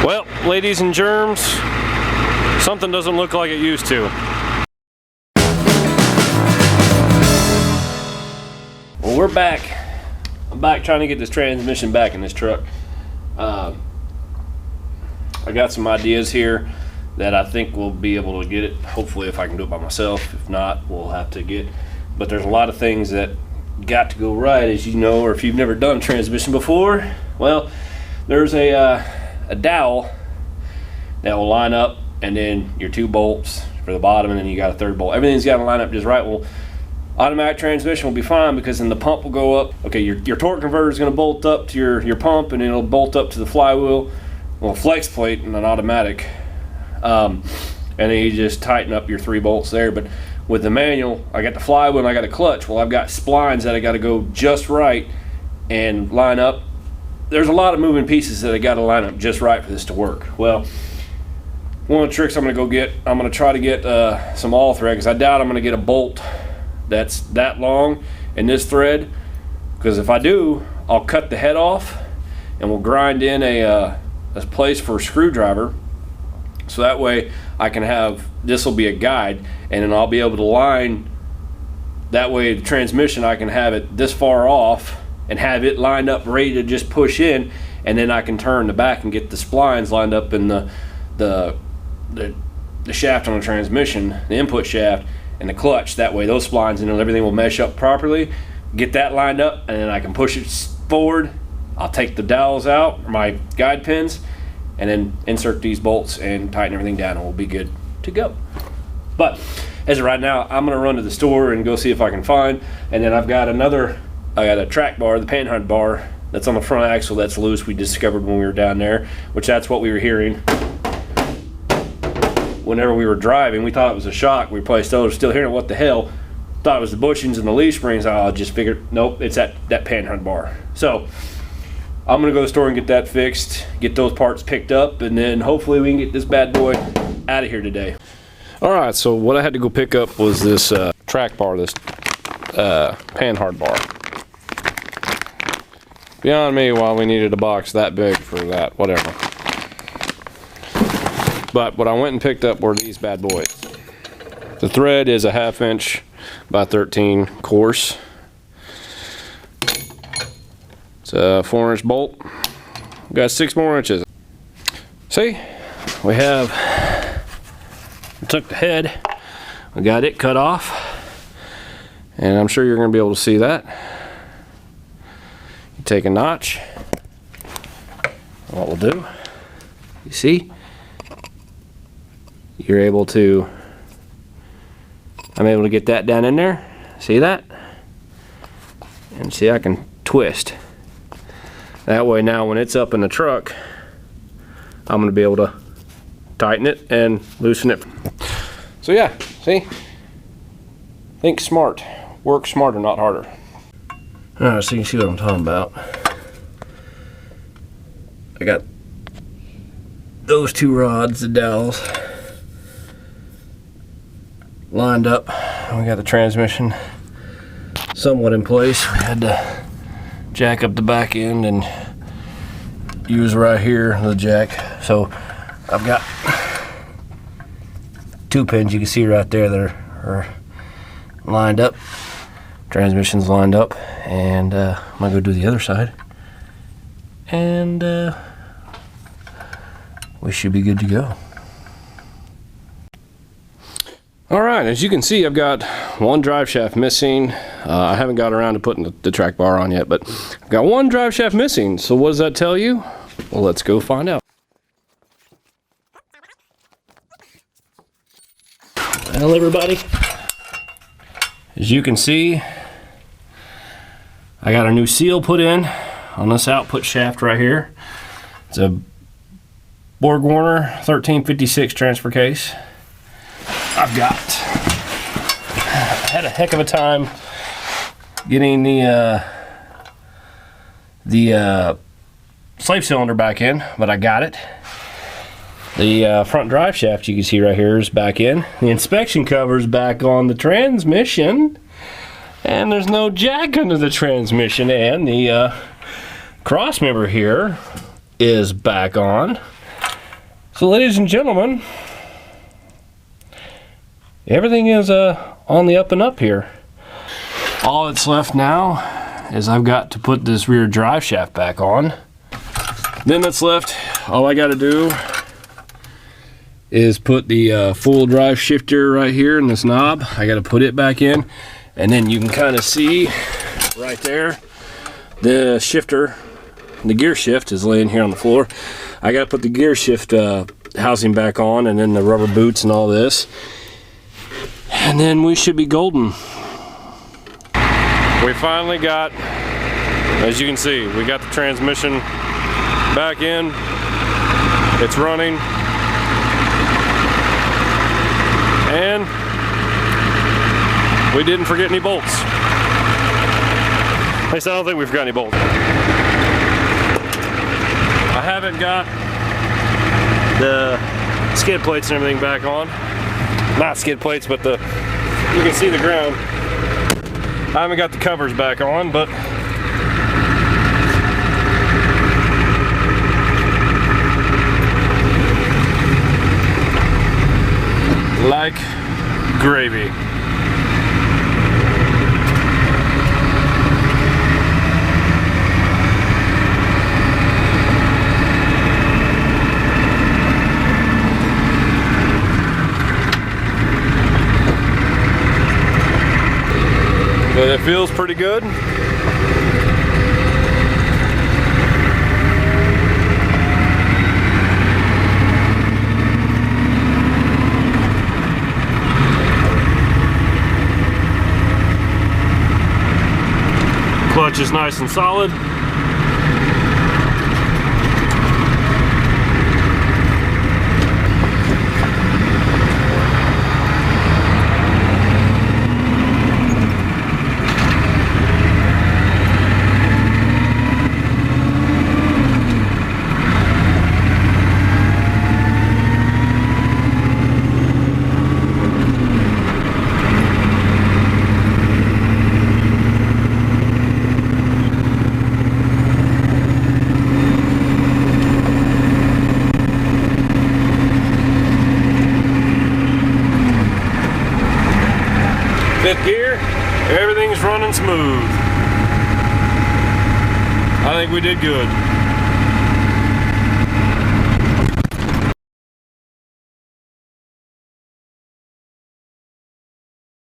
Well, ladies and germs, something doesn't look like it used to. Well, we're back. I'm back trying to get this transmission back in this truck. I got some ideas here that I think we'll be able to get it. Hopefully, if I can do it by myself. If not, we'll have to get. But there's a lot of things that got to go right, as you know, or if you've never done transmission before. Well, there's a dowel that will line up, and then your 2 bolts for the bottom, and then you got a 3rd bolt. Everything's got to line up just right. Well, automatic transmission will be fine because then the pump will go up. Okay, your torque converter is going to bolt up to your pump, and it'll bolt up to the flywheel. Well, flex plate and an automatic, and then you just tighten up your 3 bolts there. But with the manual, I got the flywheel and I got a clutch. Well, I've got splines that I got to go just right and line up. There's a lot of moving pieces that I got to line up just right for this to work. Well, one of the tricks I'm going to try to get some all thread, because I doubt I'm going to get a bolt that's that long in this thread, because if I do, I'll cut the head off and we'll grind in a place for a screwdriver, so that way I can have, this will be a guide, and then I'll be able to line, that way the transmission I can have it this far off and have it lined up ready to just push in, and then I can turn the back and get the splines lined up in the shaft on the transmission, the input shaft, and the clutch. That way those splines and everything will mesh up properly. Get that lined up, and then I can push it forward. I'll take the dowels out, or my guide pins, and then insert these bolts and tighten everything down, and we'll be good to go. But as of right now, I'm gonna run to the store and go see if I can find, and then I got a track bar, the panhard bar, that's on the front axle that's loose. We discovered when we were down there, which that's what we were hearing. Whenever we were driving, we thought it was a shock. We probably still hearing it. What the hell? Thought it was the bushings and the leaf springs. I just figured, nope, it's that panhard bar. So I'm gonna go to the store and get that fixed, get those parts picked up, and then hopefully we can get this bad boy out of here today. All right, so what I had to go pick up was this track bar, this panhard bar. Beyond me why we needed a box that big for that, whatever. But what I went and picked up were these bad boys. The thread is a 1/2 inch by 13 course. It's a 4-inch bolt. We've got 6 more inches. See, we took the head, we got it cut off, and I'm sure you're going to be able to see that. You take a notch, what we'll do, you see, you're able to, I'm able to get that down in there, see that? And see, I can twist. That way now when it's up in the truck, I'm going to be able to tighten it and loosen it. So yeah, see? Think smart. Work smarter, not harder. Alright, so you can see what I'm talking about. I got those 2 rods, the dowels, lined up. We got the transmission somewhat in place. We had to jack up the back end and use right here the jack. So I've got 2 pins you can see right there that are lined up. Transmission's lined up, and I'm gonna go do the other side, and we should be good to go. Alright, as you can see, I've got 1 drive shaft missing. I haven't got around to putting the track bar on yet, but I've got 1 drive shaft missing. So what does that tell you? Well, let's go find out. Well, everybody, as you can see, I got a new seal put in on this output shaft right here. It's a Borg-Warner 1356 transfer case. I've had a heck of a time getting the slave cylinder back in, but I got it. The front drive shaft you can see right here is back in. The inspection cover is back on the transmission, and there's no jack under the transmission, and the cross member here is back on. So ladies and gentlemen, everything is on the up and up here. All that's left now is I've got to put this rear drive shaft back on. Then that's left, all I got to do is put the full drive shifter right here in this knob. I got to put it back in, and then you can kind of see right there the shifter, the gear shift is laying here on the floor. I got to put the gear shift housing back on, and then the rubber boots and all this, and then we should be golden. We finally got, as you can see, we got the transmission back in. It's running, and we didn't forget any bolts. At least I don't think we forgot any bolts. I haven't got the skid plates and everything back on. Not skid plates, but you can see the ground. I haven't got the covers back on, but like gravy. But it feels pretty good. Clutch is nice and solid. Fifth gear, everything's running smooth. I think we did good.